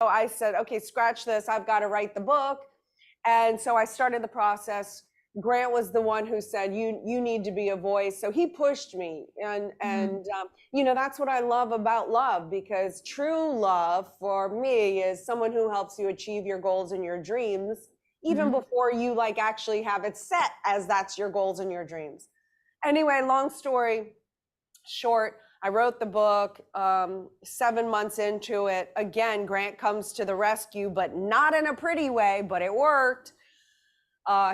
I said, okay, scratch this. I've got to write the book. And so I started the process. Grant was the one who said, you need to be a voice. So he pushed me. And that's what I love about love, because true love for me is someone who helps you achieve your goals and your dreams, even before you actually have it set as that's your goals and your dreams. Anyway, long story short, I wrote the book. 7 months into it, again, Grant comes to the rescue, but not in a pretty way, but it worked.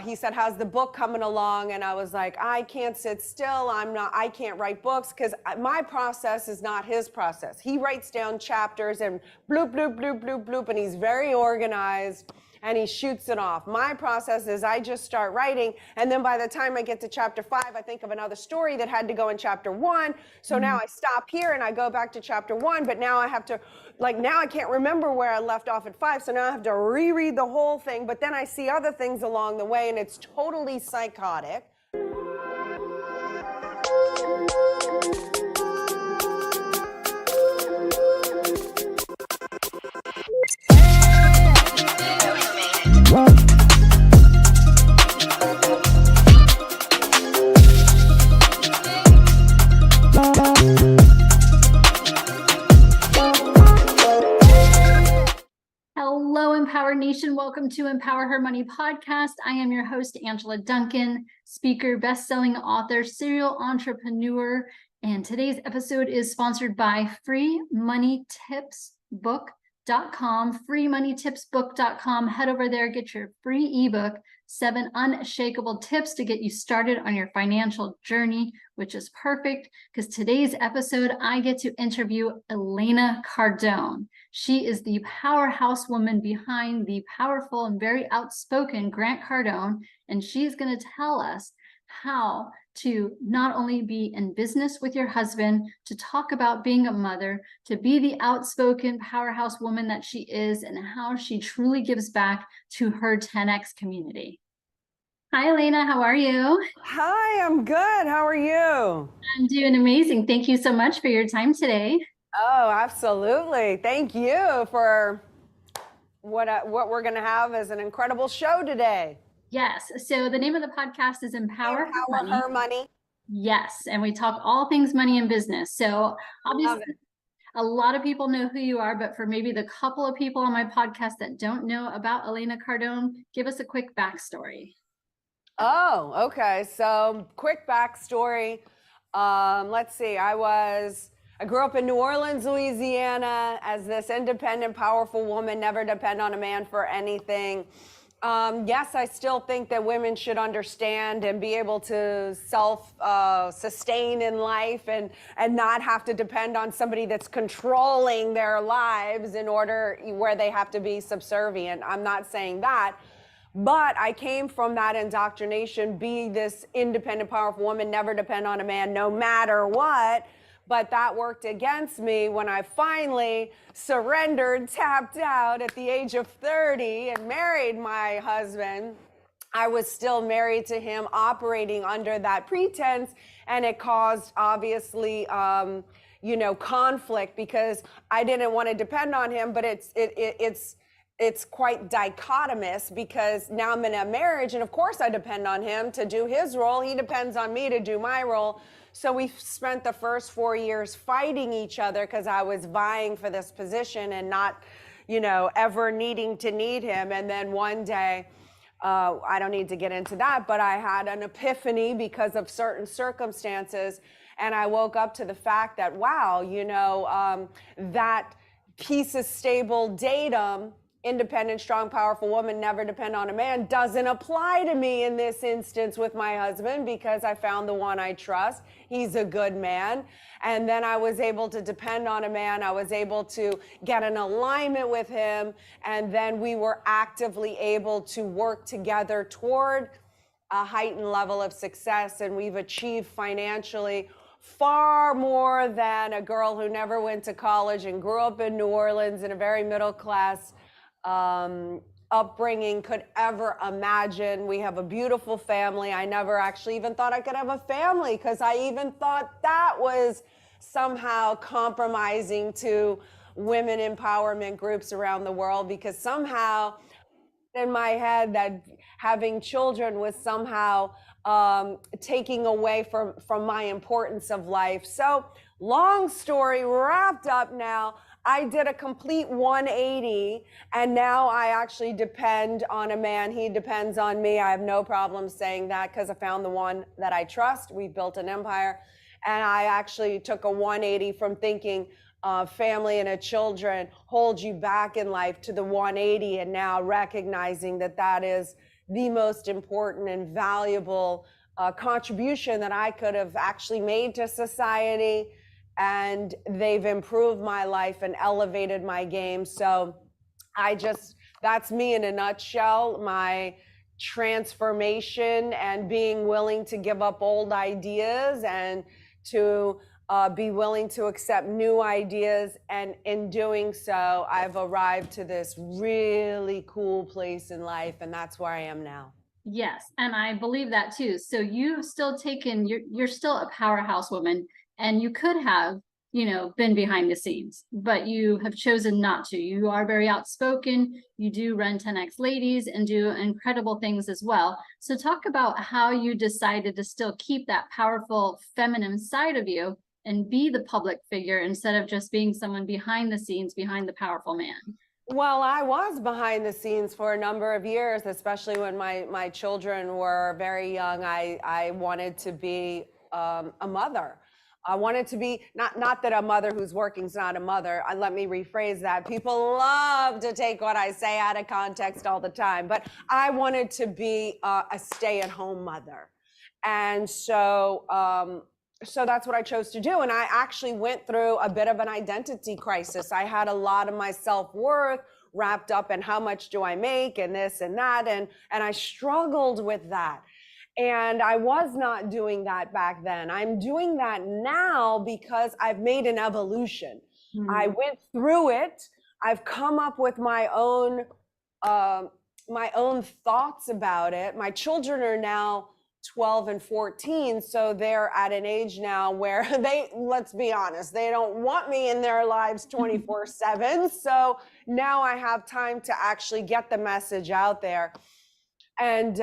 He said, how's the book coming along? And I was like, I can't sit still. I can't write books, because my process is not his process. He writes down chapters and bloop, bloop, bloop, bloop, bloop, and he's very organized and he shoots it off. My process is I just start writing, and then by the time I get to chapter 5, I think of another story that had to go in chapter 1. So now I stop here and I go back to chapter 1, but now I have to, now I can't remember where I left off at 5, so now I have to reread the whole thing, but then I see other things along the way, and it's totally psychotic. Hello, Empower Nation. Welcome to Empower Her Money podcast. I am your host, Angela Duncan, speaker, best-selling author, serial entrepreneur, and today's episode is sponsored by freemoneytipsbook.com, freemoneytipsbook.com. Head over there, get your free ebook, 7 Unshakable Tips to get you started on your financial journey, which is perfect because today's episode, I get to interview Elena Cardone. She is the powerhouse woman behind the powerful and very outspoken Grant Cardone, and she's going to tell us how to not only be in business with your husband, to talk about being a mother, to be the outspoken powerhouse woman that she is, and how she truly gives back to her 10X community. Hi, Elena. How are you? Hi, I'm good. How are you? I'm doing amazing. Thank you so much for your time today. Oh, absolutely. Thank you for what we're going to have as an incredible show today. Yes. So the name of the podcast is Empower Her Money. Yes. And we talk all things money and business. So obviously a lot of people know who you are, but for maybe the couple of people on my podcast that don't know about Elena Cardone, give us a quick backstory. Oh, okay. So quick backstory. Let's see. I grew up in New Orleans, Louisiana, as this independent, powerful woman, never depend on a man for anything. Yes, I still think that women should understand and be able to self-sustain in life and not have to depend on somebody that's controlling their lives in order where they have to be subservient. I'm not saying that. But I came from that indoctrination, be this independent, powerful woman, never depend on a man, no matter what. But that worked against me when I finally surrendered, tapped out at the age of 30 and married my husband. I was still married to him, operating under that pretense, and it caused, obviously, conflict, because I didn't want to depend on him, but it's quite dichotomous, because now I'm in a marriage and of course I depend on him to do his role. He depends on me to do my role. So we spent the first 4 years fighting each other because I was vying for this position and not, ever needing to need him. And then one day, I don't need to get into that, but I had an epiphany because of certain circumstances. And I woke up to the fact that, wow, that piece of stable datum, independent, strong, powerful woman, never depend on a man, doesn't apply to me in this instance with my husband, because I found the one I trust. He's a good man. And then I was able to depend on a man. I was able to get an alignment with him. And then we were actively able to work together toward a heightened level of success. And we've achieved financially far more than a girl who never went to college and grew up in New Orleans in a very middle class upbringing could ever imagine. We have a beautiful family. I never actually even thought I could have a family, because I even thought that was somehow compromising to women empowerment groups around the world, because somehow in my head that having children was somehow taking away from my importance of life. So long story wrapped up now. I did a complete 180, and now I actually depend on a man. He depends on me. I have no problem saying that because I found the one that I trust. We built an empire, and I actually took a 180 from thinking family and a children hold you back in life to the 180, and now recognizing that that is the most important and valuable contribution that I could have actually made to society. And they've improved my life and elevated my game. So that's me in a nutshell, my transformation and being willing to give up old ideas and to be willing to accept new ideas. And in doing so, I've arrived to this really cool place in life, and that's where I am now. Yes, and I believe that too. So you've still taken, you're still a powerhouse woman, and you could have, been behind the scenes, but you have chosen not to. You are very outspoken. You do run 10X Ladies and do incredible things as well. So talk about how you decided to still keep that powerful feminine side of you and be the public figure instead of just being someone behind the scenes, behind the powerful man. Well, I was behind the scenes for a number of years, especially when my children were very young. I wanted to be a mother. I wanted to be, not that a mother who's working is not a mother. Let me rephrase that. People love to take what I say out of context all the time, but I wanted to be a stay-at-home mother. And so that's what I chose to do. And I actually went through a bit of an identity crisis. I had a lot of my self-worth wrapped up in how much do I make and this and that. And I struggled with that. And I was not doing that back then. I'm doing that now because I've made an evolution. Mm-hmm. I went through it. I've come up with my own thoughts about it. My children are now 12 and 14. So they're at an age now where let's be honest, they don't want me in their lives 24/7. So now I have time to actually get the message out there and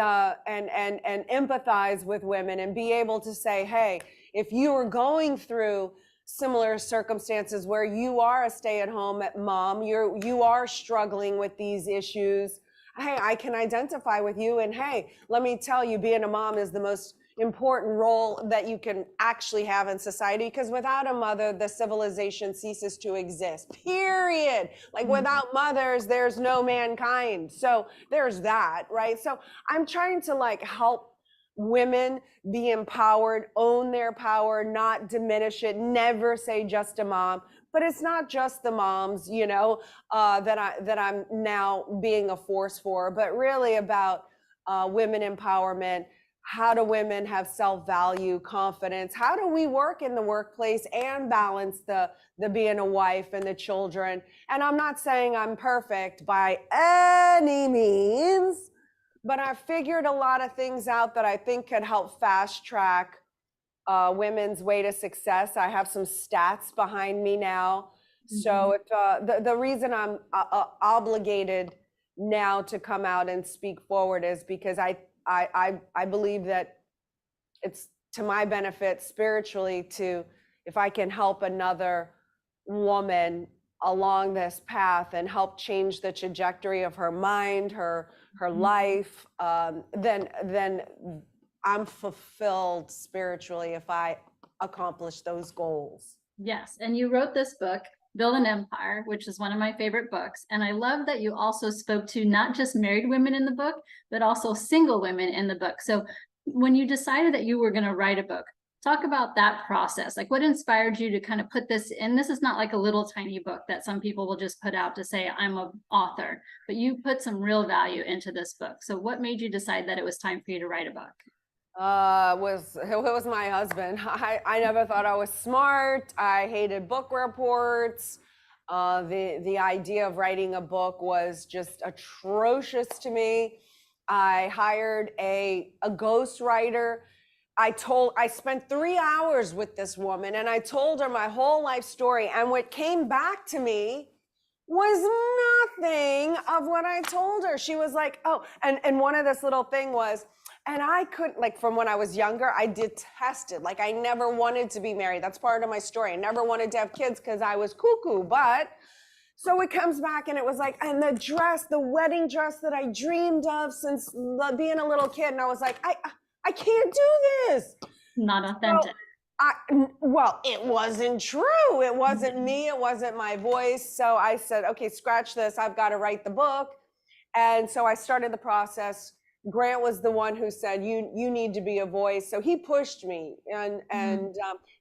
empathize with women and be able to say, hey, if you are going through similar circumstances where you are a stay-at-home mom, you are struggling with these issues, hey, I can identify with you. And hey, let me tell you, being a mom is the most important role that you can actually have in society, because without a mother, the civilization ceases to exist, period. Like without mothers, there's no mankind. So there's that, right? So I'm trying to help women be empowered, own their power, not diminish it, never say just a mom. But it's not just the moms, that I'm now being a force for, but really about women empowerment. How do women have self-value, confidence? How do we work in the workplace and balance the being a wife and the children? And I'm not saying I'm perfect by any means, but I've figured a lot of things out that I think could help fast track women's way to success. I have some stats behind me now. Mm-hmm. So if the reason I'm obligated now to come out and speak forward is because I believe that it's to my benefit spiritually if I can help another woman along this path and help change the trajectory of her mind, her life, then I'm fulfilled spiritually if I accomplish those goals. Yes. And you wrote this book, Build an Empire, which is one of my favorite books. And I love that you also spoke to not just married women in the book, but also single women in the book. So when you decided that you were going to write a book, talk about that process. Like what inspired you to kind of put this in? This is not like a little tiny book that some people will just put out to say, I'm an author, but you put some real value into this book. So what made you decide that it was time for you to write a book? It was my husband. I never thought I was smart. I hated book reports. The idea of writing a book was just atrocious to me. I hired a ghostwriter. I spent 3 hours with this woman and I told her my whole life story. And what came back to me was nothing of what I told her. She was like, oh, and one of this little thing was, and I couldn't, like, from when I was younger, I detested, like, I never wanted to be married. That's part of my story. I never wanted to have kids because I was cuckoo. But so it comes back and it was like, and the dress, the wedding dress that I dreamed of since being a little kid. And I was like, I can't do this. Not authentic. Well, it wasn't true. It wasn't me. It wasn't my voice. So I said, okay, scratch this. I've got to write the book. And so I started the process. Grant was the one who said, you need to be a voice. So he pushed me. And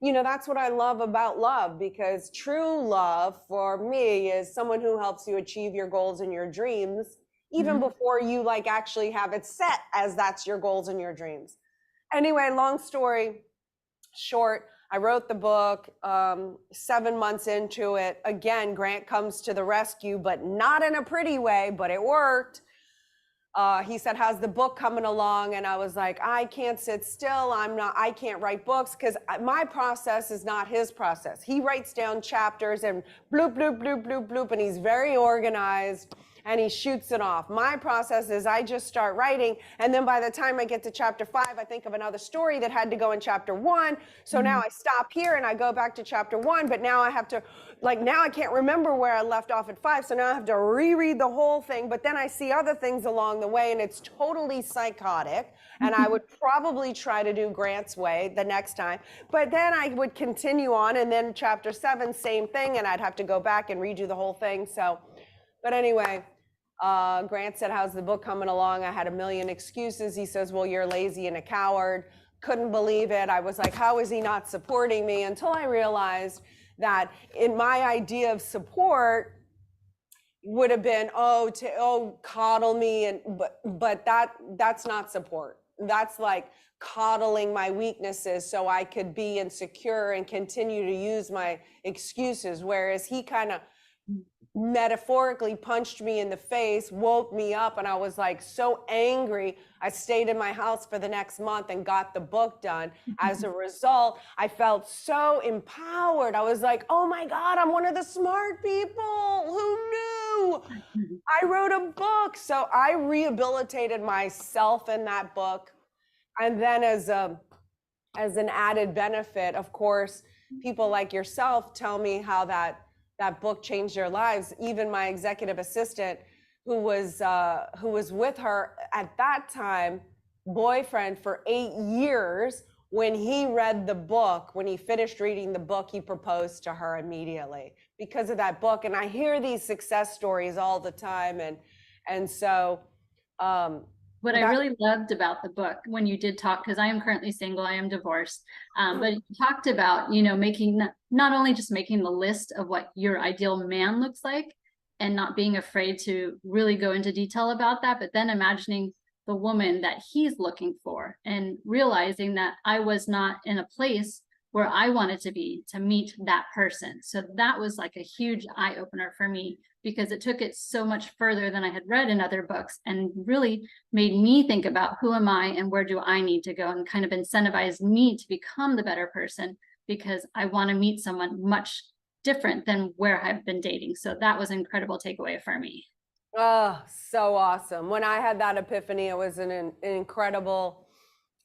that's what I love about love, because true love for me is someone who helps you achieve your goals and your dreams, even before you like actually have it set as that's your goals and your dreams. Anyway, long story short, I wrote the book. 7 months into it, again, Grant comes to the rescue, but not in a pretty way, but it worked. He said, how's the book coming along? And I was like, I can't sit still. I can't write books because my process is not his process. He writes down chapters and bloop, bloop, bloop, bloop, bloop, and he's very organized. And he shoots it off. My process is I just start writing, and then by the time I get to chapter 5, I think of another story that had to go in chapter 1. So now I stop here and I go back to chapter 1, but now I have to, now I can't remember where I left off at 5, so now I have to reread the whole thing, but then I see other things along the way, and it's totally psychotic, and I would probably try to do Grant's way the next time, but then I would continue on, and then chapter 7, same thing, and I'd have to go back and redo the whole thing. But anyway, Grant said, how's the book coming along? I had a million excuses. He says, well, you're lazy and a coward. Couldn't believe it. I was like, how is he not supporting me? Until I realized that in my idea of support would have been, coddle me. But that's not support. That's like coddling my weaknesses so I could be insecure and continue to use my excuses. Whereas he kind of metaphorically punched me in the face, woke me up, and I was like so angry. I stayed in my house for the next month and got the book done. As a result, I felt so empowered. I was like, oh my God, I'm one of the smart people. Who knew? I wrote a book. So I rehabilitated myself in that book. And then as an added benefit, of course, people like yourself tell me how that book changed their lives. Even my executive assistant, who was with her at that time, boyfriend for 8 years, when he read the book, when he finished reading the book, he proposed to her immediately because of that book. And I hear these success stories all the time. And so, what I really loved about the book when you did talk, because I am currently single, I am divorced, but you talked about, making not only just making the list of what your ideal man looks like and not being afraid to really go into detail about that, but then imagining the woman that he's looking for and realizing that I was not in a place where I wanted to be to meet that person. So that was like a huge eye opener for me, because it took it so much further than I had read in other books and really made me think about who am I and where do I need to go, and kind of incentivized me to become the better person, because I want to meet someone much different than where I've been dating. So that was an incredible takeaway for me. Oh, so awesome. When I had that epiphany, it was an incredible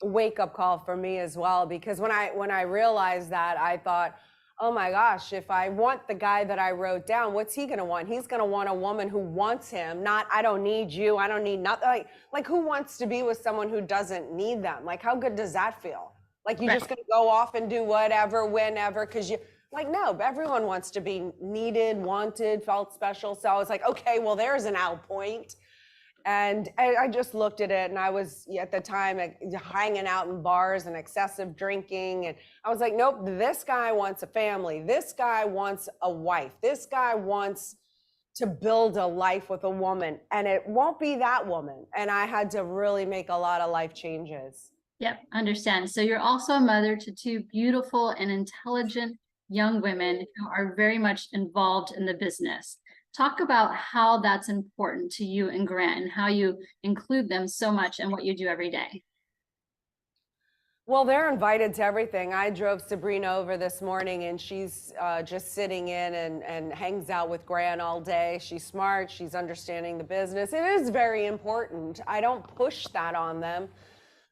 wake-up call for me as well, because when I realized that, I thought, oh my gosh, if I want the guy that I wrote down, what's he going to want? He's going to want a woman who wants him, not, I don't need you, I don't need nothing. Like who wants to be with someone who doesn't need them? Like, how good does that feel? Like you're just going to go off and do whatever, whenever, because you, like, no, everyone wants to be needed, wanted, felt special. So I was like, okay, well, there's an out point. And I just looked at it, and I was at the time hanging out in bars and excessive drinking. And I was like, nope, this guy wants a family. This guy wants a wife. This guy wants to build a life with a woman, and it won't be that woman. And I had to really make a lot of life changes. Yep, understand. So you're also a mother to 2 beautiful and intelligent young women who are very much involved in the business. Talk about how that's important to you and Grant, and how you include them so much in what you do every day. Well, they're invited to everything. I drove Sabrina over this morning, and she's just sitting in and hangs out with Grant all day. She's smart. She's understanding the business. It is very important. I don't push that on them,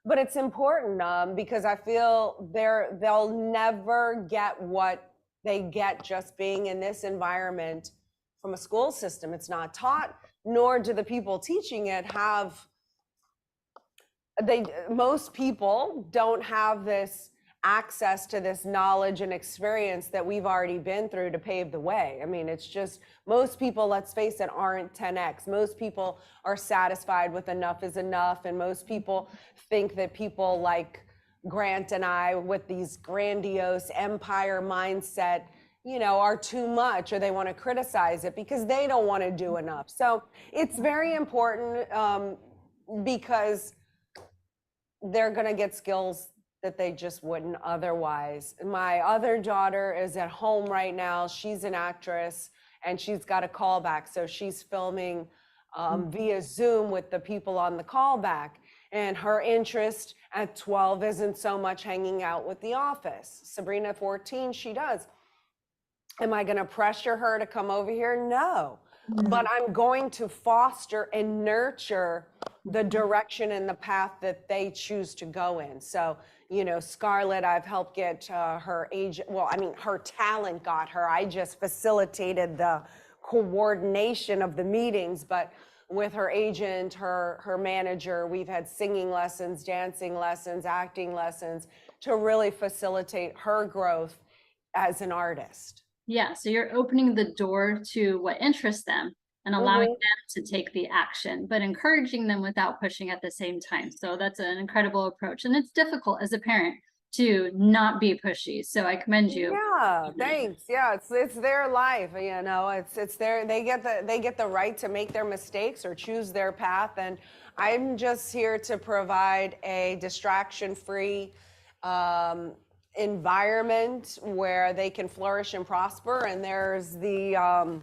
but it's important because I feel they'll never get what they get just being in this environment from a school system. It's not taught, nor do the people teaching it have. Most people don't have this access to this knowledge and experience that we've already been through to pave the way. I mean, it's just, most people, let's face it, aren't 10x. Most people are satisfied with enough is enough, and most people think that people like Grant and I, with these grandiose empire mindset, are too much, or they want to criticize it because they don't want to do enough. So it's very important because they're going to get skills that they just wouldn't otherwise. My other daughter is at home right now. She's an actress, and she's got a callback. So she's filming via Zoom with the people on the callback. And her interest at 12 isn't so much hanging out with The Office. Sabrina, 14, she does. Am I going to pressure her to come over here? No. But I'm going to foster and nurture the direction and the path that they choose to go in. So, Scarlett, I've helped get her agent. Well, I mean, her talent got her. I just facilitated the coordination of the meetings, but with her agent, her manager, we've had singing lessons, dancing lessons, acting lessons to really facilitate her growth as an artist. Yeah, so you're opening the door to what interests them and allowing them to take the action, but encouraging them without pushing at the same time. So that's an incredible approach. And it's difficult as a parent to not be pushy. So I commend you. Yeah, thanks. Yeah, it's their life, it's their, they get the right to make their mistakes or choose their path. And I'm just here to provide a distraction-free environment where they can flourish and prosper. And there's the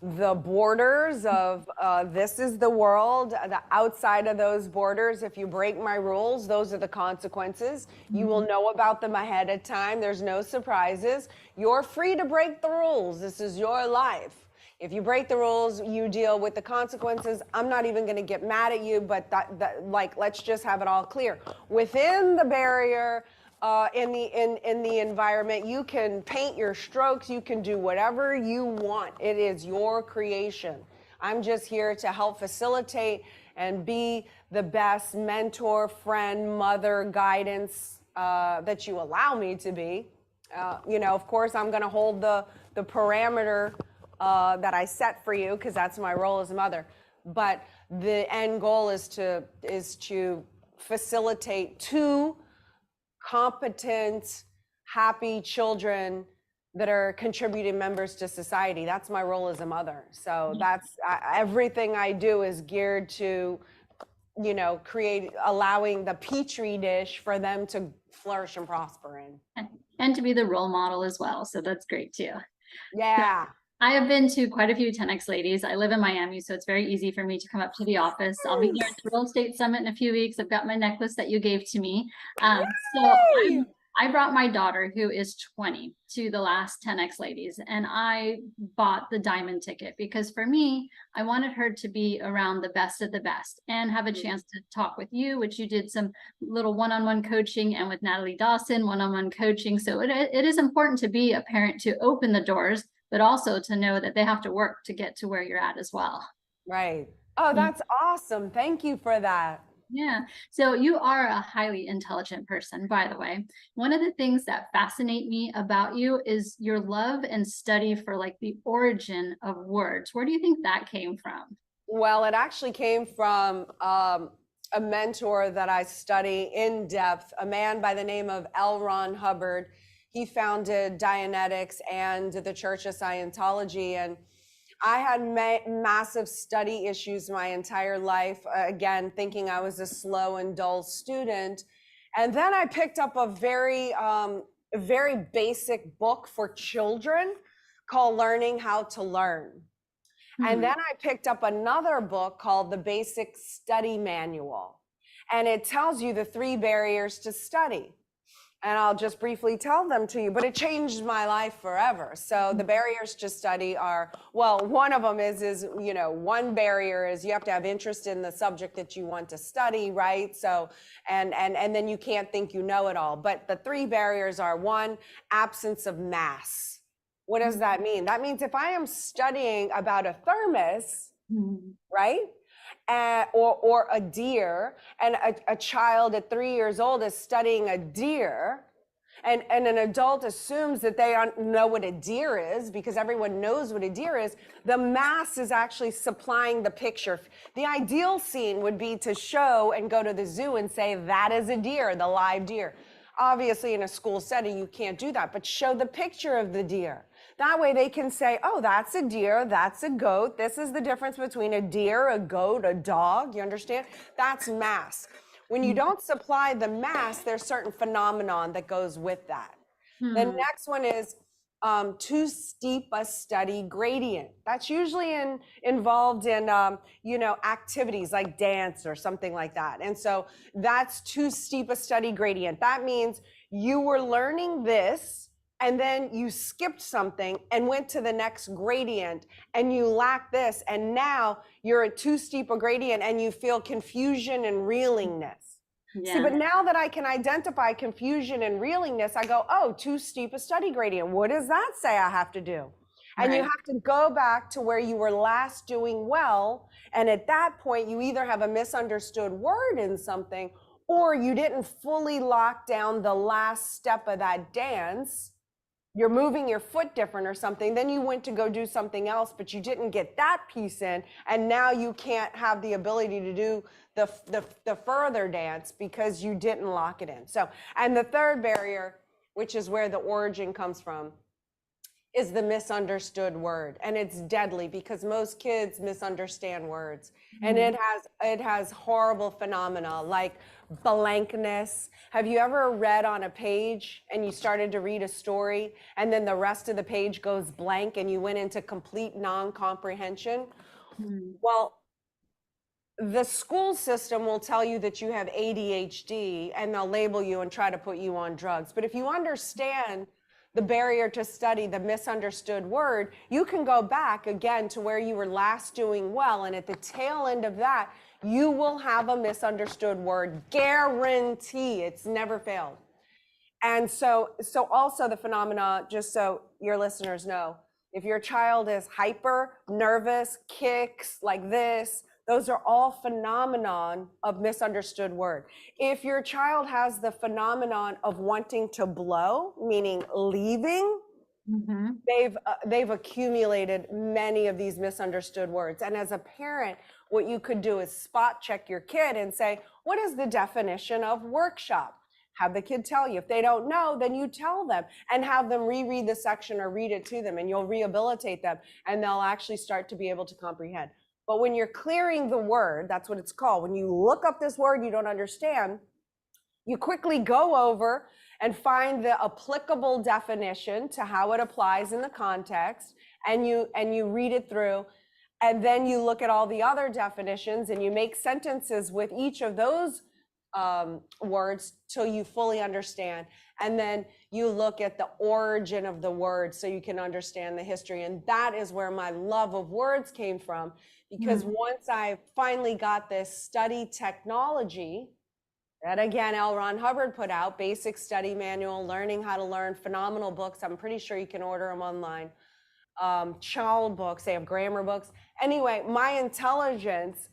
borders of this is the world. The outside of those borders, if you break my rules, those are the consequences. You will know about them ahead of time. There's no surprises. You're free to break the rules. This is your life. If you break the rules, you deal with the consequences. I'm not even going to get mad at you, but let's just have it all clear. Within the barrier, in the environment, you can paint your strokes, you can do whatever you want. It is your creation. I'm just here to help facilitate and be the best mentor, friend, mother, guidance that you allow me to be. Of course, I'm going to hold the parameter that I set for you, because that's my role as a mother. But the end goal is to facilitate two competent, happy children that are contributing members to society. That's my role as a mother. So that's everything I do is geared to, allowing the petri dish for them to flourish and prosper in. And to be the role model as well. So that's great too. Yeah. I have been to quite a few 10X ladies. I live in Miami, so it's very easy for me to come up to the office. I'll be here at the Real Estate Summit in a few weeks. I've got my necklace that you gave to me. I brought my daughter, who is 20, to the last 10X ladies, and I bought the diamond ticket because for me, I wanted her to be around the best of the best and have a chance to talk with you, which you did some little one-on-one coaching, and with Natalie Dawson, one-on-one coaching. So it is important to be a parent to open the doors, but also to know that they have to work to get to where you're at as well. Right. Oh, that's awesome. Thank you for that. Yeah. So you are a highly intelligent person, by the way. One of the things that fascinate me about you is your love and study for the origin of words. Where do you think that came from? Well, it actually came from a mentor that I study in depth, a man by the name of L. Ron Hubbard. He founded Dianetics and the Church of Scientology. And I had massive study issues my entire life, again, thinking I was a slow and dull student. And then I picked up a very basic book for children called Learning How to Learn. And then I picked up another book called The Basic Study Manual. And it tells you the 3 barriers to study. And I'll just briefly tell them to you, but it changed my life forever. So the barriers to study are, well, one of them is, you know, one barrier is you have to have interest in the subject that you want to study, right? So, and then you can't think you know it all. But the 3 barriers are: 1, absence of mass. What does that mean? That means if I am studying about a thermos, right? Or a deer, and a child at 3 years old is studying a deer, and an adult assumes that they know what a deer is because everyone knows what a deer is. The mass is actually supplying the picture. The ideal scene would be to show and go to the zoo and say, that is a deer, the live deer. Obviously, in a school setting, you can't do that, but show the picture of the deer. That way they can say, oh, that's a deer, that's a goat. This is the difference between a deer, a goat, a dog. You understand? That's mass. When you don't supply the mass, there's certain phenomenon that goes with that. The next one is too steep a study gradient. That's usually involved in, you know, activities like dance or something like that. And so that's too steep a study gradient. That means you were learning this, and then you skipped something and went to the next gradient, and you lack this, and now you're at too steep a gradient and you feel confusion and reelingness. Yeah. See, but now that I can identify confusion and reelingness, I go, oh, too steep a study gradient. What does that say I have to do? And you have to go back to where you were last doing well. And at that point, you either have a misunderstood word in something, or you didn't fully lock down the last step of that dance. You're moving your foot different or something, then you went to go do something else, but you didn't get that piece in, and now you can't have the ability to do the further dance because you didn't lock it in. So, and the third barrier, which is where the origin comes from, is the misunderstood word. And it's deadly because most kids misunderstand words. And it has horrible phenomena like blankness. Have you ever read on a page and you started to read a story and then the rest of the page goes blank and you went into complete non-comprehension? Well, the school system will tell you that you have ADHD and they'll label you and try to put you on drugs. But if you understand the barrier to study, the misunderstood word, you can go back again to where you were last doing well. And at the tail end of that, you will have a misunderstood word. Guarantee. It's never failed. And so also the phenomena, just so your listeners know, if your child is hyper, nervous, kicks like this, those are all phenomenon of misunderstood word. If your child has the phenomenon of wanting to blow, meaning leaving, they've accumulated many of these misunderstood words. And as a parent, what you could do is spot check your kid and say, what is the definition of workshop? Have the kid tell you. If they don't know, then you tell them and have them reread the section or read it to them, and you'll rehabilitate them and they'll actually start to be able to comprehend. But when you're clearing the word, that's what it's called. When you look up this word you don't understand, you quickly go over and find the applicable definition to how it applies in the context, and you read it through, and then you look at all the other definitions and you make sentences with each of those words till you fully understand. And then you look at the origin of the word so you can understand the history. And that is where my love of words came from, because once I finally got this study technology that, again, L. Ron Hubbard put out, Basic Study Manual, Learning How to Learn, phenomenal books. I'm pretty sure you can order them online. Child books, they have grammar books. Anyway, my intelligence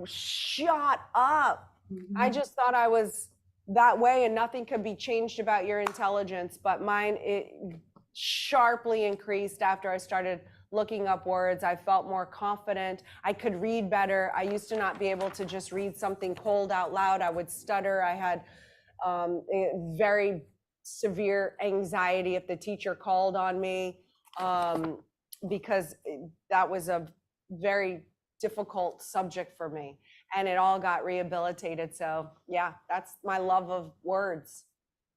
shot up. I just thought I was that way and nothing could be changed about your intelligence, but mine, it sharply increased after I started looking up words. I felt more confident. I could read better. I used to not be able to just read something cold out loud. I would stutter. I had very severe anxiety if the teacher called on me, because that was a very difficult subject for me, and it all got rehabilitated. So yeah, that's my love of words.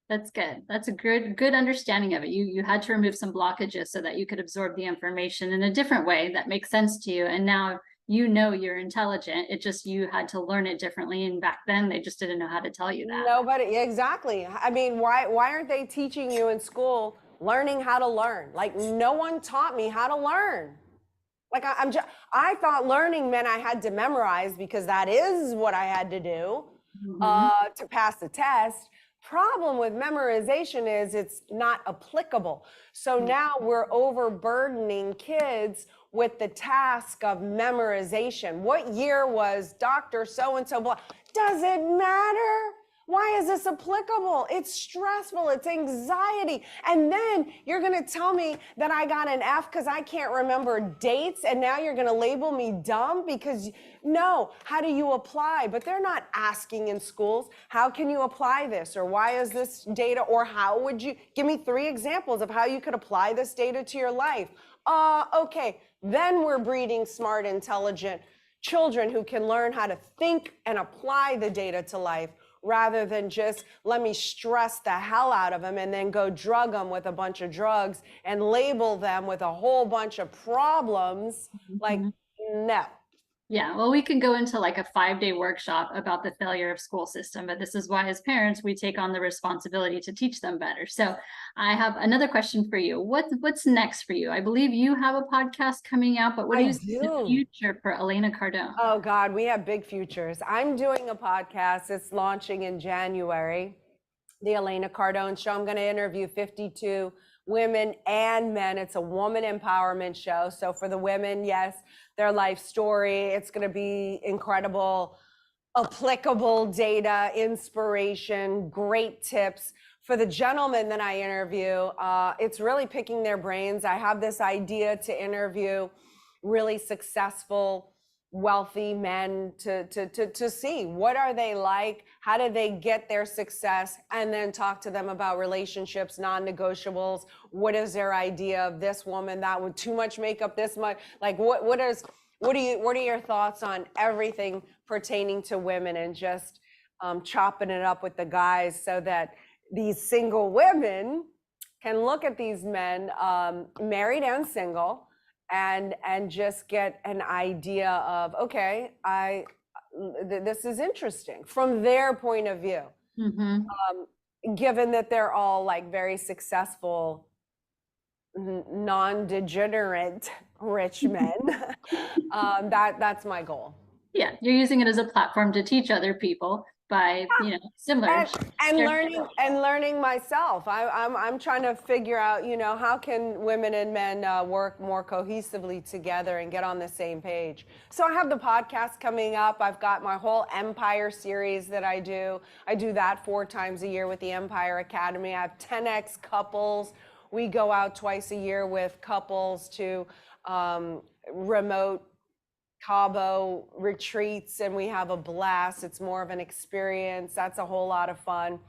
That's good. That's a good understanding of it. You had to remove some blockages so that you could absorb the information in a different way that makes sense to you. And now you know you're intelligent. It just, you had to learn it differently. And back then they just didn't know how to tell you that. Nobody, exactly. I mean, why aren't they teaching you in school learning how to learn? Like, no one taught me how to learn. Like, I thought learning meant I had to memorize, because that is what I had to do to pass the test. Problem with memorization is it's not applicable. So now we're overburdening kids with the task of memorization. What year was Dr. So-and-so blah? Does it matter? Why is this applicable? It's stressful, it's anxiety. And then you're gonna tell me that I got an F because I can't remember dates, and now you're gonna label me dumb because, no, how do you apply? But they're not asking in schools, how can you apply this? Or why is this data? Or how would you, give me 3 examples of how you could apply this data to your life. Okay, then we're breeding smart, intelligent children who can learn how to think and apply the data to life, rather than just let me stress the hell out of them and then go drug them with a bunch of drugs and label them with a whole bunch of problems. Like, no. Yeah, well, we can go into like a 5-day workshop about the failure of school system, but this is why as parents, we take on the responsibility to teach them better. So I have another question for you. What's next for you? I believe you have a podcast coming out, but what do you see in the future for Elena Cardone? Oh God, we have big futures. I'm doing a podcast. It's launching in January, the Elena Cardone Show. I'm going to interview 52 women and men. It's a woman empowerment show. So for the women, yes, their life story. It's going to be incredible, applicable data, inspiration, great tips. For the gentlemen that I interview, it's really picking their brains. I have this idea to interview really successful, wealthy men to see what are they like, how do they get their success, and then talk to them about relationships, non-negotiables. What is their idea of this woman, that with too much makeup, this much, like what are your thoughts on everything pertaining to women, and just chopping it up with the guys so that these single women can look at these men, married and single, and just get an idea of, okay, this is interesting from their point of view. Given that they're all like very successful, non-degenerate rich men, that's my goal. Yeah, you're using it as a platform to teach other people by, similar and learning myself. I'm trying to figure out, how can women and men work more cohesively together and get on the same page. So I have the podcast coming up. I've got my whole Empire series that I do. I do that 4 times a year with the Empire Academy. I have 10X couples. We go out twice a year with couples to remote Cabo retreats, and we have a blast. It's more of an experience. That's a whole lot of fun.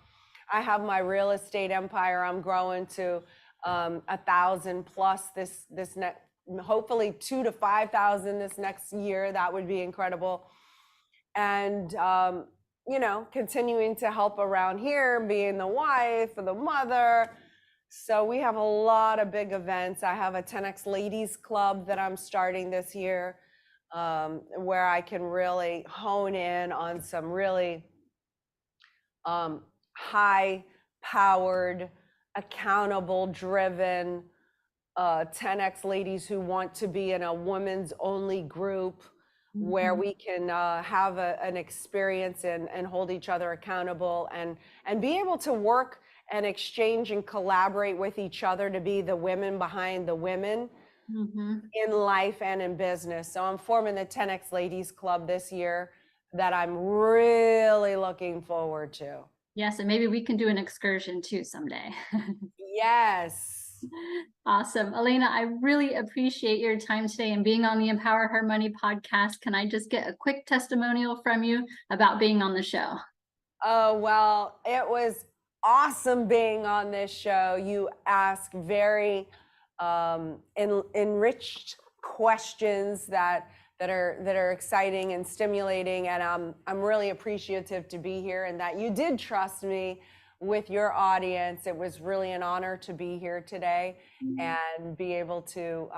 I have my real estate empire. I'm growing to 1,000 plus this next, hopefully 2,000 to 5,000 this next year. That would be incredible. And continuing to help around here, being the wife or the mother. So we have a lot of big events. I have a 10X Ladies Club that I'm starting this year, where I can really hone in on some really high-powered, accountable, driven 10X ladies who want to be in a women's only group, where we can have an experience and hold each other accountable, and be able to work and exchange and collaborate with each other to be the women behind the women. In life and in business. So I'm forming the 10X Ladies Club this year that I'm really looking forward to. Yes, and maybe we can do an excursion too someday. Yes. Awesome. Elena, I really appreciate your time today and being on the Empower Her Money podcast. Can I just get a quick testimonial from you about being on the show? Oh, well, it was awesome being on this show. You ask very enriched questions that are exciting and stimulating, and I'm really appreciative to be here, and that you did trust me with your audience. It was really an honor to be here today and be able to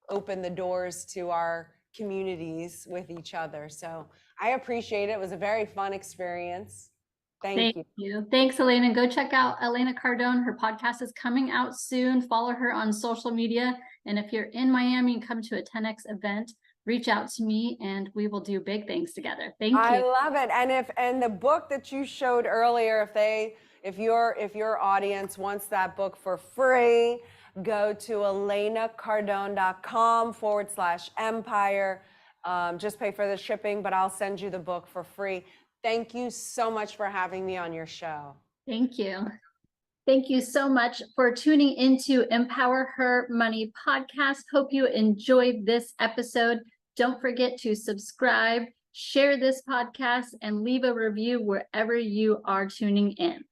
open the doors to our communities with each other. So I appreciate it. It was a very fun experience. Thank you. you. Thanks, Elena. Go check out Elena Cardone. Her podcast is coming out soon. Follow her on social media. And if you're in Miami and come to a 10X event, reach out to me and we will do big things together. Thank you. I love it. And the book that you showed earlier, if your audience wants that book for free, go to elenacardone.com/empire. Just pay for the shipping, but I'll send you the book for free. Thank you so much for having me on your show. Thank you. Thank you so much for tuning into Empower Her Money podcast. Hope you enjoyed this episode. Don't forget to subscribe, share this podcast, and leave a review wherever you are tuning in.